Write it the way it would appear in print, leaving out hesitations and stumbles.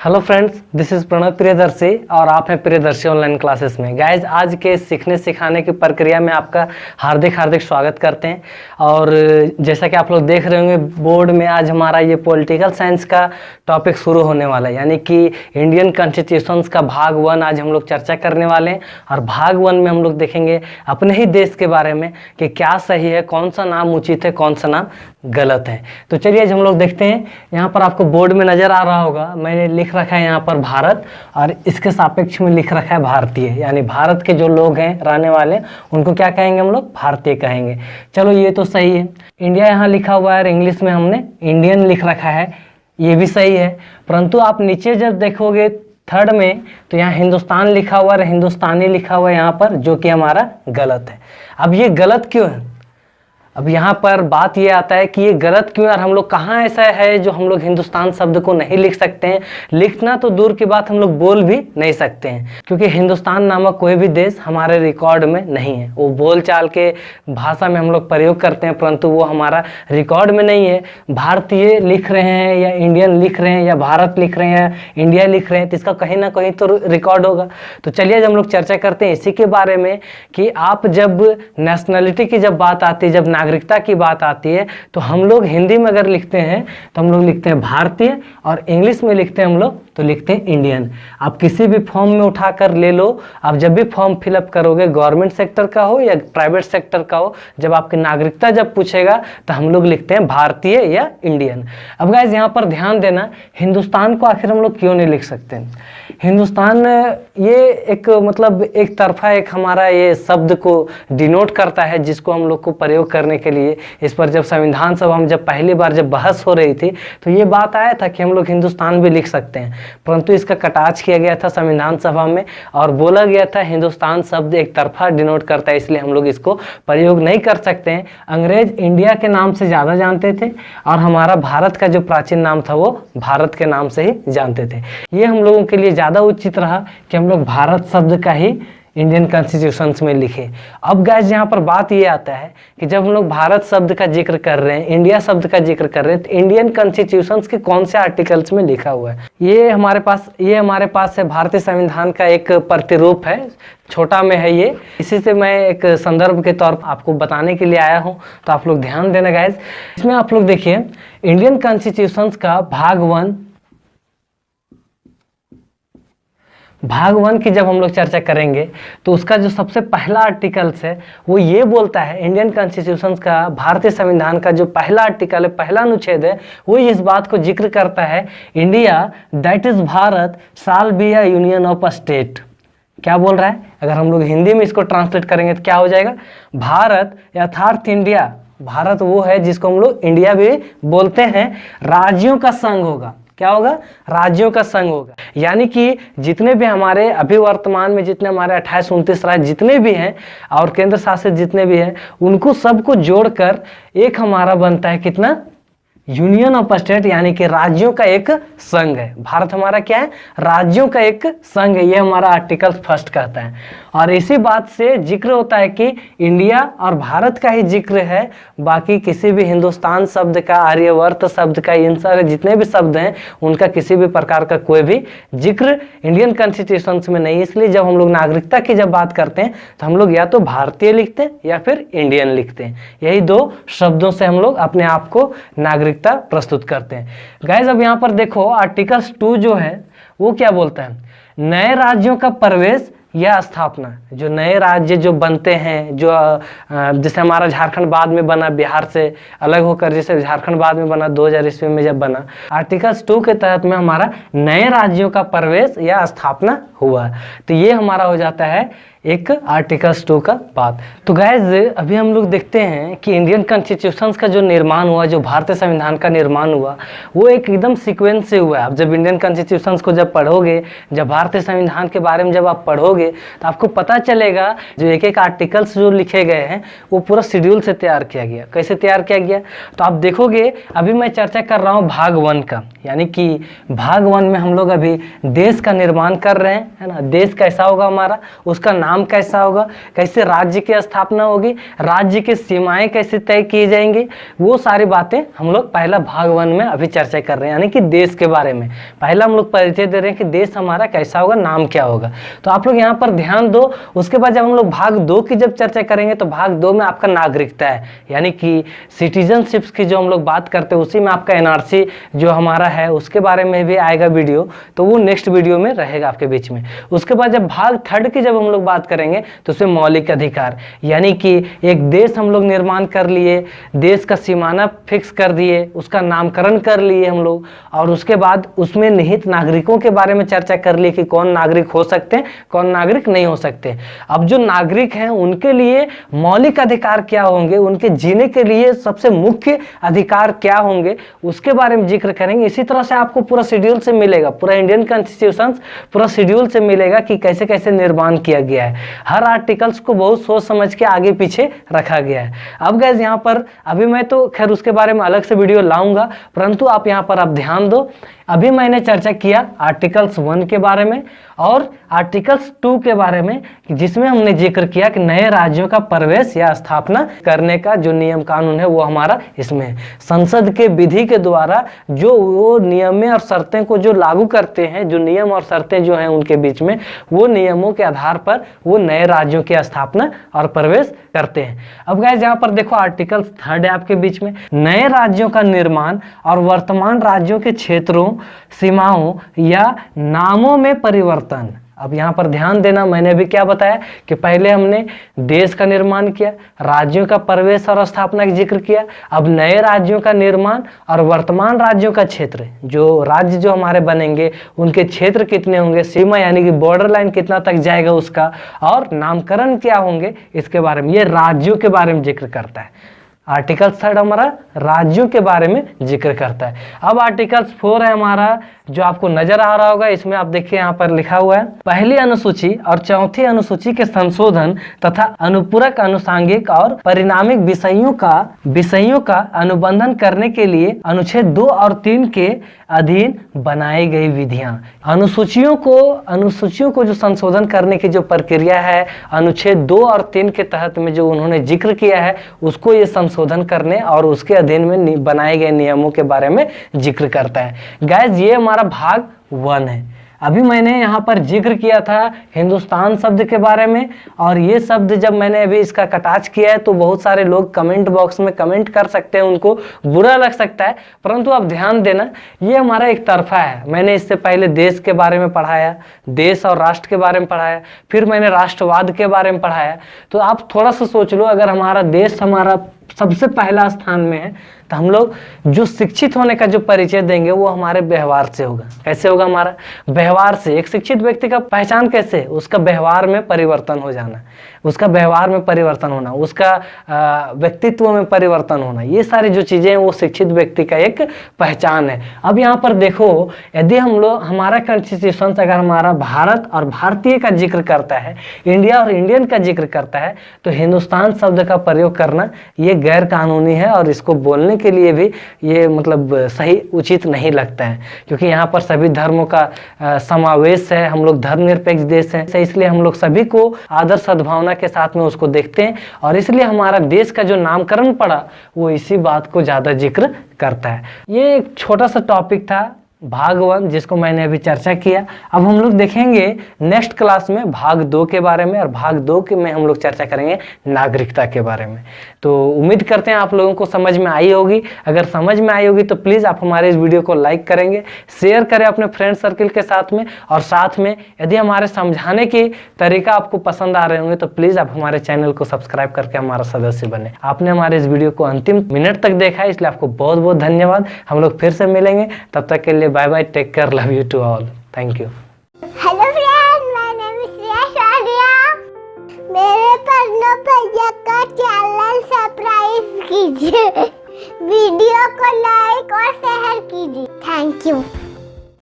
Hello friends, this is Pranav Priyadarshi और आप हैं प्रियदर्शी ऑनलाइन क्लासेस में। गाइज, आज के सीखने सिखाने की प्रक्रिया में आपका हार्दिक हार्दिक स्वागत करते हैं। और जैसा कि आप लोग देख रहे होंगे बोर्ड में, आज हमारा ये पॉलिटिकल साइंस का टॉपिक शुरू होने वाला है, यानी कि इंडियन कॉन्स्टिट्यूशंस का भाग 1 आज हम लोग चर्चा करने वाले हैं। और भाग 1 में हम लोग देखेंगे अपने ही देश के बारे में कि क्या सही है, कौन सा नाम उचित है, कौन सा नाम गलत है। तो चलिए आज हम लोग देखते हैं। यहाँ पर आपको बोर्ड में नज़र आ रहा होगा, मैंने लिख रखा है यहाँ पर भारत और इसके सापेक्ष में लिख रखा है भारतीय, यानी भारत के जो लोग हैं रहने वाले उनको क्या कहेंगे, हम लोग भारतीय कहेंगे। चलो ये तो सही है। इंडिया यहाँ लिखा हुआ है और इंग्लिश में हमने इंडियन लिख रखा है, ये भी सही है। परंतु आप नीचे जब देखोगे थर्ड में तो यहाँ हिंदुस्तान लिखा हुआ है, हिंदुस्तानी लिखा हुआ है यहाँ पर, जो कि हमारा गलत है। अब ये गलत क्यों है? अब यहाँ पर बात ये आता है कि ये गलत क्यों है और हम लोग कहाँ ऐसा है जो हम लोग हिंदुस्तान शब्द को नहीं लिख सकते हैं। लिखना तो दूर की बात, हम लोग बोल भी नहीं सकते हैं, क्योंकि हिंदुस्तान नामक कोई भी देश हमारे रिकॉर्ड में नहीं है। वो बोल चाल के भाषा में हम लोग प्रयोग करते हैं, परंतु वो हमारा रिकॉर्ड में नहीं है। भारतीय लिख रहे हैं या इंडियन लिख रहे हैं या भारत लिख रहे हैं या इंडिया लिख रहे हैं, तो इसका कहीं ना कहीं तो रिकॉर्ड होगा। तो चलिए हम लोग चर्चा करते हैं इसी के बारे में कि आप जब नेशनलिटी की जब बात आती है, जब नागरिकता की बात आती है, तो हम लोग हिंदी में अगर लिखते हैं तो हम लोग लिखते हैं भारतीय, और इंग्लिश में लिखते हैं हम लोग तो लिखते हैं इंडियन। आप किसी भी फॉर्म में उठाकर ले लो, आप जब भी फॉर्म फिलअप करोगे, गवर्नमेंट सेक्टर का हो या प्राइवेट सेक्टर का हो, जब आपकी नागरिकता जब पूछेगा तो हम लोग लिखते हैं भारतीय या इंडियन। अब गाइस यहाँ पर ध्यान देना, हिंदुस्तान को आखिर हम लोग क्यों नहीं लिख सकते? हिंदुस्तान ये एक मतलब एक तरफा एक हमारा ये शब्द को डिनोट करता है, जिसको हम लोग को प्रयोग करने के लिए इस पर जब संविधान सभा में जब पहली बार जब बहस हो रही थी तो ये बात आया था कि हम लोग हिंदुस्तान भी लिख सकते हैं, परंतु इसका कटाक्ष किया गया था संविधान सभा में और बोला गया था हिंदुस्तान शब्द एक तरफा डिनोट करता है, इसलिए हम लोग इसको प्रयोग नहीं कर सकते हैं। अंग्रेज इंडिया के नाम से ज़्यादा जानते थे और हमारा भारत का जो प्राचीन नाम था वो भारत के नाम से ही जानते थे। ये हम लोगों के लिए ज़्यादा उचित रहा कि हम लोग भारत शब्द का ही इंडियन कॉन्स्टिट्यूशंस में लिखे। अब गाइस यहाँ पर बात ये आता है कि जब हम लोग भारत शब्द का जिक्र कर रहे हैं, इंडिया शब्द का जिक्र कर रहे हैं, तो इंडियन कॉन्स्टिट्यूशंस के कौन से आर्टिकल्स में लिखा हुआ है? ये हमारे पास है भारतीय संविधान का एक प्रतिरूप है, छोटा में है ये। इसी से मैं एक संदर्भ के तौर पर आपको बताने के लिए आया हूँ, तो आप लोग ध्यान देना गाइस। इसमें आप लोग देखिए इंडियन कॉन्स्टिट्यूशंस का भाग 1 की जब हम लोग चर्चा करेंगे तो उसका जो सबसे पहला आर्टिकल्स है वो ये बोलता है, इंडियन कॉन्स्टिट्यूशंस का भारतीय संविधान का जो पहला आर्टिकल है, पहला अनुच्छेद है, वो इस बात को जिक्र करता है, India that is Bharat shall be a union of a state. क्या बोल रहा है? अगर हम लोग हिंदी में इसको ट्रांसलेट करेंगे तो क्या हो जाएगा? भारत अर्थात इंडिया, भारत वो है जिसको हम लोग इंडिया भी बोलते हैं, राज्यों का संघ होगा। क्या होगा? राज्यों का संघ होगा। यानी कि जितने भी हमारे अभी वर्तमान में जितने हमारे 28-29 राज्य जितने भी हैं और केंद्र शासित जितने भी हैं, उनको सबको जोड़कर एक हमारा बनता है कितना? यूनियन ऑफ स्टेट, यानी कि राज्यों का एक संघ है। भारत हमारा क्या है? राज्यों का एक संघ है, ये हमारा आर्टिकल फर्स्ट कहता है। और इसी बात से जिक्र होता है कि इंडिया और भारत का ही जिक्र है, बाकी किसी भी हिंदुस्तान शब्द का, आर्यवर्त शब्द का, इन सारे जितने भी शब्द हैं उनका किसी भी प्रकार का कोई भी जिक्र इंडियन कॉन्स्टिट्यूशंस में नहीं। इसलिए जब हम लोग नागरिकता की जब बात करते हैं तो हम लोग या तो भारतीय लिखते हैं या फिर इंडियन लिखते हैं। यही दो शब्दों से हम लोग अपने आप को नागरिक प्रस्तुत करते हैं। गाइस अब यहां पर देखो आर्टिकल्स 2 जो है वो क्या बोलता है? नए राज्यों का प्रवेश या स्थापना। जो नए राज्य जो बनते हैं, जो जैसे हमारा झारखंड बाद में बना, बिहार से अलग होकर जैसे झारखंड बाद में बना 2000 ईस्वी में जब बना, आर्टिकल्स 2 के तहत में हमारा नए राज्यों का प्रवेश या स्थापना हुआ। तो ये हमारा हो जाता है एक आर्टिकल्स 2 का बात। तो गाइज अभी हम लोग देखते हैं कि इंडियन कॉन्स्टिट्यूशंस का जो निर्माण हुआ, जो भारतीय संविधान का निर्माण हुआ, वो एक एकदम सीक्वेंस से हुआ है। आप जब इंडियन कॉन्स्टिट्यूशंस को जब पढ़ोगे, जब भारतीय संविधान के बारे में जब आप पढ़ोगे तो आपको पता चलेगा जो एक एक आर्टिकल्स जो लिखे गए हैं वो पूरा शेड्यूल से तैयार किया गया। कैसे तैयार किया गया? तो आप देखोगे अभी मैं चर्चा कर रहा हूँ भाग 1 का, यानी कि भाग 1 में हम लोग अभी देश का निर्माण कर रहे हैं, है ना। देश कैसा होगा हमारा, उसका नाम नाम कैसा होगा, कैसे राज्य की स्थापना होगी, राज्य की सीमाएं कैसे तय की जाएंगी, वो सारी बातें हम लोग पहला भाग 1 में अभी चर्चा कर रहे हैं, यानी कि देश के बारे में। पहला हम लोग परिचय दे रहे हैं कि देश हमारा कैसा होगा, नाम क्या होगा। तो आप लोग यहाँ पर ध्यान दो। उसके बाद जब हम लोग भाग 2 की जब चर्चा करेंगे तो भाग 2 में आपका नागरिकता है, यानी कि सिटीजनशिप्स की जो हम लोग बात करते हैं, उसी में आपका एनआरसी जो हमारा है उसके बारे में भी आएगा वीडियो, तो वो नेक्स्ट वीडियो में रहेगा आपके बीच में। उसके बाद जब भाग 3 की जब हम लोग बात करेंगे तो उसमें मौलिक अधिकार, यानी कि एक देश हम लोग निर्माण कर लिए, देश का सीमाना फिक्स कर दिए, उसका नामकरण कर लिए हम लोग, और उसके बाद उसमें निहित नागरिकों के बारे में चर्चा कर ली कि कौन नागरिक हो सकते हैं, कौन नागरिक नहीं हो सकते। अब जो नागरिक हैं उनके लिए मौलिक अधिकार क्या होंगे, उनके जीने के लिए सबसे मुख्य अधिकार क्या होंगे, उसके बारे में जिक्र करेंगे। इसी तरह से आपको पूरा शेड्यूल से मिलेगा, पूरा इंडियन कॉन्स्टिट्यूशन पूरा शेड्यूल से मिलेगा कि कैसे कैसे निर्माण किया गया है। हर आर्टिकल्स को बहुत सोच समझ के आगे पीछे रखा गया है। अब गाइस यहाँ पर अभी मैं तो खैर उसके बारे में अलग से वीडियो लाऊंगा, परंतु आप यहाँ पर आप ध्यान दो। अभी मैंने चर्चा किया आर्टिकल्स 1 के बारे में और आर्टिकल्स 2 के बारे में, जिसमें हमने जिक्र किया कि नए राज्यों का प्रवेश या स्थापना करने का जो नियम कानून है वो हमारा इसमें है। संसद के विधि के द्वारा जो वो नियमें और शर्तें को जो लागू करते हैं, जो नियम और शर्तें जो हैं उनके बीच में, वो नियमों के आधार पर वो नए राज्यों की स्थापना और प्रवेश करते हैं। अब गाइस यहाँ पर देखो आर्टिकल 3 है आपके बीच में, नए राज्यों का निर्माण और वर्तमान राज्यों के क्षेत्रों, सीमाओं या नामों में परिवर्तन। अब यहाँ पर ध्यान देना, मैंने भी क्या बताया कि पहले हमने देश का निर्माण किया, राज्यों का प्रवेश और स्थापना का जिक्र किया, अब नए राज्यों का निर्माण और वर्तमान राज्यों का क्षेत्र, जो राज्य जो हमारे बनेंगे उनके क्षेत्र कितने होंगे, सीमा यानी कि बॉर्डर लाइन कितना तक जाएगा उसका, और नामकरण क्या होंगे इसके बारे में, ये राज्यों के बारे में जिक्र करता है। आर्टिकल 3 हमारा राज्यों के बारे में जिक्र करता है। अब आर्टिकल 4 है हमारा, जो आपको नजर आ रहा होगा, इसमें आप देखिए यहाँ पर लिखा हुआ है, पहली अनुसूची और चौथी अनुसूची के संशोधन तथा अनुपूरक, अनुसांगिक और परिणामिक विषयों का अनुबंधन करने के लिए अनुच्छेद 2 और 3 के अधीन बनाई गई विधियां। अनुसूचियों को जो संशोधन करने की जो प्रक्रिया है, अनुच्छेद 2 और 3 के तहत में जो उन्होंने जिक्र किया है, उसको ये संशोधन करने और उसके अधीन में बनाए गए नियमों के बारे में जिक्र करता है। गाइस ये हमारा भाग 1 है। अभी मैंने यहाँ पर जिक्र किया था हिंदुस्तान शब्द के बारे में, और ये शब्द जब मैंने अभी इसका कटाच किया है तो बहुत सारे लोग कमेंट बॉक्स में कमेंट कर सकते हैं, उनको बुरा लग सकता है, परंतु आप ध्यान देना ये हमारा एक तरफा है। मैंने इससे पहले देश के बारे में पढ़ाया, देश और राष्ट्र के बारे में पढ़ाया, फिर मैंने राष्ट्रवाद के बारे में पढ़ाया। तो आप थोड़ा सा सोच लो, अगर हमारा देश हमारा सबसे पहला स्थान में है तो हम लोग जो शिक्षित होने का जो परिचय देंगे वो हमारे व्यवहार से होगा। कैसे होगा? हमारा व्यवहार से। एक शिक्षित व्यक्ति का पहचान कैसे? उसका व्यवहार में परिवर्तन हो जाना, उसका व्यवहार में परिवर्तन होना, उसका व्यक्तित्व में परिवर्तन होना, ये सारी जो चीजें हैं वो शिक्षित व्यक्ति का एक पहचान है। अब यहाँ पर देखो, यदि हम लोग हमारा कॉन्स्टिट्यूशन अगर हमारा भारत और भारतीय का जिक्र करता है, इंडिया और इंडियन का जिक्र करता है, तो हिंदुस्तान शब्द का प्रयोग करना ये गैर कानूनी है और इसको बोलने के लिए भी ये मतलब सही उचित नहीं लगता है, क्योंकि यहाँ पर सभी धर्मों का समावेश है। हम लोग धर्मनिरपेक्ष देश हैं, इसलिए हम लोग सभी को आदर सद्भावना के साथ में उसको देखते हैं, और इसलिए हमारा देश का जो नामकरण पड़ा वो इसी बात को ज्यादा जिक्र करता है। ये एक छोटा सा टॉपिक था भाग 1 जिसको मैंने अभी चर्चा किया। अब हम लोग देखेंगे नेक्स्ट क्लास में भाग 2 के बारे में, और भाग 2 के में हम लोग चर्चा करेंगे नागरिकता के बारे में। तो उम्मीद करते हैं आप लोगों को समझ में आई होगी। अगर समझ में आई होगी तो प्लीज़ आप हमारे इस वीडियो को लाइक करेंगे, शेयर करें अपने फ्रेंड सर्किल के साथ में, और साथ में यदि हमारे समझाने के तरीका आपको पसंद आ रहे होंगे तो प्लीज़ आप हमारे चैनल को सब्सक्राइब करके हमारा सदस्य बने। आपने हमारे इस वीडियो को अंतिम मिनट तक देखा है, इसलिए आपको बहुत बहुत धन्यवाद। हम लोग फिर से मिलेंगे, तब तक के लिए bye bye, take care, love you to all, thank you. Hello friend, my name is Shreya Shadiya. मेरे पढ़ना भैया का चैनल सब्सक्राइब कीजिए, वीडियो को लाइक और शेयर कीजिए। Thank you.